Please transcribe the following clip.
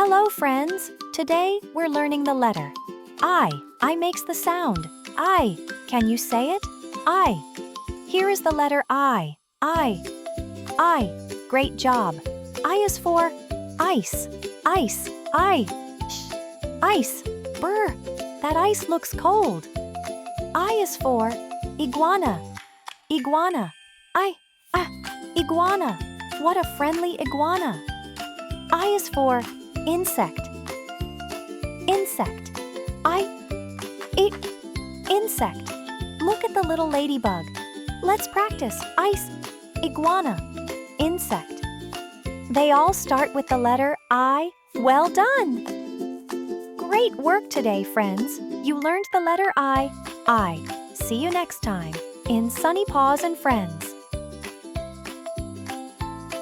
Hello, friends! Today, we're learning the letter I. I makes the sound. I. Can you say it? I. Here is the letter I. I. Great job. I is for ice. Ice. Ice. Brr. That ice looks cold. I is for iguana. Iguana. Iguana. What a friendly iguana. I is for insect. Insect. Insect. Look at the little ladybug. Let's practice. Ice, iguana, insect. They all start with the letter I. Well done! Great work today, friends. You learned the letter I. See you next time in SunnyPaws and Friends.